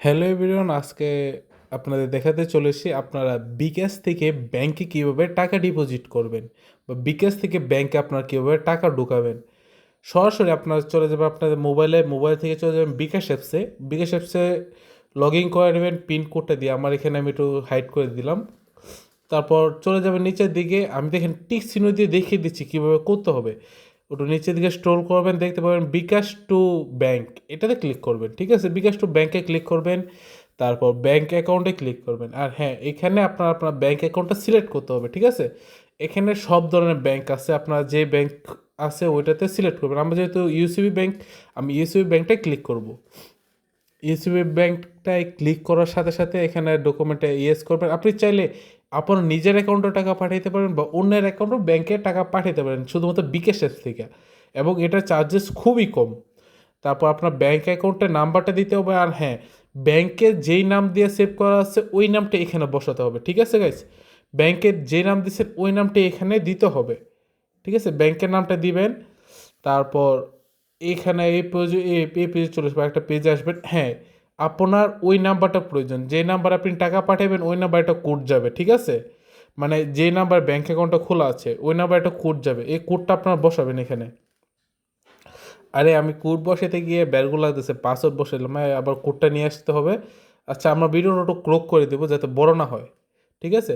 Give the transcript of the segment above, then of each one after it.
Hello everyone, আজকে আপনাদের দেখাতে চলেছি আপনারা বিকাশ থেকে ব্যাংকে কীভাবে টাকা ডিপোজিট করবেন বা বিকাশ থেকে ব্যাংকে আপনারা কীভাবে টাকা ঢোকাবেন। সরাসরি আপনারা চলে যাবেন আপনাদের মোবাইল থেকে চলে যাবেন বিকাশ অ্যাপসে লগ ইন করে নেবেন পিন কোডটা দিয়ে। এখানে আমি একটু হাইড করে দিলাম। তারপর চলে যাবেন নিচের দিকে, আমি দেখেন টিক চিহ্ন দিয়ে দেখিয়ে দিচ্ছি কীভাবে করতে হবে। ওটা নিচের দিকে স্ক্রল করবেন, দেখতে পাবেন বিকাশ টু ব্যাংক, এটাতে ক্লিক করবেন। ঠিক আছে, বিকাশ টু ব্যাংকে ক্লিক করবেন, তারপর ব্যাংক অ্যাকাউন্টে ক্লিক করবেন। আর হ্যাঁ, এখানে আপনার ব্যাংক অ্যাকাউন্টটা সিলেক্ট করতে হবে। ঠিক আছে, এখানে সব ধরনের ব্যাংক আছে, আপনার যে ব্যাংক আছে ওইটাতে সিলেক্ট করবেন। আমরা যেহেতু ইউসিবি ব্যাংক, আমি ইউসিবি ব্যাংকটাই ক্লিক করব। ইউসিবি ব্যাংকটায় ক্লিক করার সাথে সাথে এখানে ডকুমেন্টে ইয়েস করবেন। আপনি চাইলে আপনার নিজের অ্যাকাউন্টে টাকা পাঠাইতে পারেন বা অন্যের অ্যাকাউন্টও ব্যাংকে টাকা পাঠাতে পারেন শুধুমাত্র বিকাশ অ্যাপ থেকে, এবং এটার চার্জেস খুবই কম। তারপর আপনার ব্যাংক অ্যাকাউন্টের নাম্বারটা দিতে হবে। আর হ্যাঁ, ব্যাংকের যেই নাম দিয়ে সেভ করা আছে ওই নামটা এখানে বসাতে হবে। ঠিক আছে গাইস, ব্যাংকের যে নাম দিচ্ছেন ওই নামটা এখানে দিতে হবে। ঠিক আছে, ব্যাংকের নামটা দিবেন। তারপর এইখানে এই পেজে চলে আসবে, একটা পেজে আসবেন। হ্যাঁ, আপনার ওই নাম্বারটা প্রয়োজন, যে নাম্বার আপনি টাকা পাঠাবেন ওই নাম্বার একটা কোড যাবে। ঠিক আছে, মানে যে নাম্বার ব্যাংক অ্যাকাউন্টটা খোলা আছে ওই নাম্বার একটা কোড যাবে, এই কোডটা আপনার বসাবেন এখানে। আরে আমি কোড বসাতে গিয়ে ব্যারগুলো লাগতেছে, পাসওয়ার্ড বসালাম, আবার কোডটা নিয়ে আসতে হবে। আচ্ছা, আমরা ভিডিওটা একটু ক্রপ করে দেবো যাতে বড় না হয়। ঠিক আছে,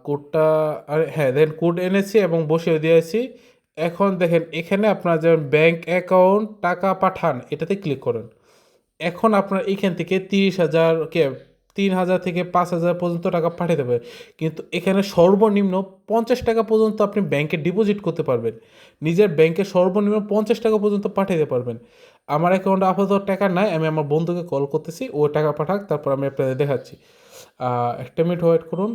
কোডটা, আরে হ্যাঁ দেখেন কোড এনেছি এবং বসিয়ে দিয়েছি। এখন দেখেন এখানে আপনার যেমন ব্যাংক অ্যাকাউন্ট টাকা পাঠান এটাতে ক্লিক করেন। এখন আপনার এইখান থেকে 30,000 থেকে 5,000 পর্যন্ত টাকা পাঠাতে পারবেন, কিন্তু এখানে সর্বনিম্ন 50 টাকা পর্যন্ত আপনি ব্যাংকে ডিপোজিট করতে পারবেন। নিজের ব্যাংকে সর্বনিম্ন 50 টাকা পর্যন্ত পাঠাতে পারবেন। আমার অ্যাকাউন্টে আপাতত টাকা নাই, আমি আমার বন্ধুকে কল করতেছি, ও টাকা পাঠাক, তারপর আমি আপনাদের দেখাচ্ছি। একটা মিনিট ওয়েট করুন।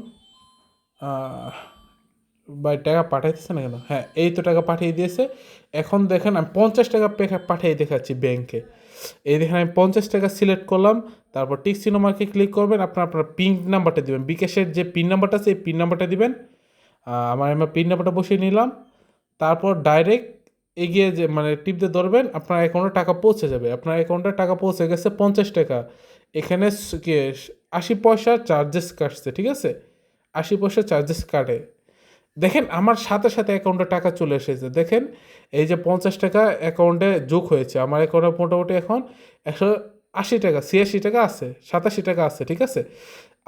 ভাই টাকা পাঠাইতেছে না কেন? হ্যাঁ, এই তো টাকা পাঠিয়ে দিয়েছে। এখন দেখেন আমি 50 টাকা পাঠিয়ে দেখাচ্ছি ব্যাংকে। এই দেখেন আমি 50 টাকা সিলেক্ট করলাম। তারপর টিক চিহ্ন মার্কে ক্লিক করবেন, আপনার পিন নাম্বারটা দেবেন, বিকাশের যে পিন নাম্বারটা আছে এই পিন নাম্বারটা দিবেন। আমার পিন নাম্বারটা বসিয়ে নিলাম। তারপর ডাইরেক্ট এগিয়ে যে মানে টিপতে ধরবেন, আপনার অ্যাকাউন্টে টাকা পৌঁছে যাবে। আপনার অ্যাকাউন্টে টাকা পৌঁছে গেছে 50 টাকা। এখানে কি 80 পয়সা চার্জেস কাটছে। ঠিক আছে, 80 পয়সা চার্জেস কাটে। দেখেন আমার সাথে সাথে অ্যাকাউন্টে টাকা চলে এসেছে। দেখেন এই যে 50 টাকা অ্যাকাউন্টে যোগ হয়েছে, আমার অ্যাকাউন্টে মোটামুটি এখন 180 টাকা 86 টাকা আছে, 87 টাকা আছে। ঠিক আছে,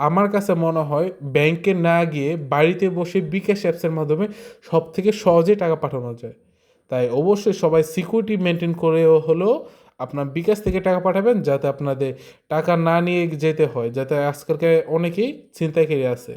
আমার কাছে মনে হয় ব্যাংকে না গিয়ে বাড়িতে বসে বিকাশ অ্যাপসের মাধ্যমে সব থেকে সহজে টাকা পাঠানো যায়। তাই অবশ্যই সবাই সিকিউরিটি মেনটেন করেও হলেও আপনার বিকাশ থেকে টাকা পাঠাবেন, যাতে আপনাদের টাকা না নিয়ে যেতে হয়, যাতে আজকালকে অনেকেই ছিনতাইকারী আছে।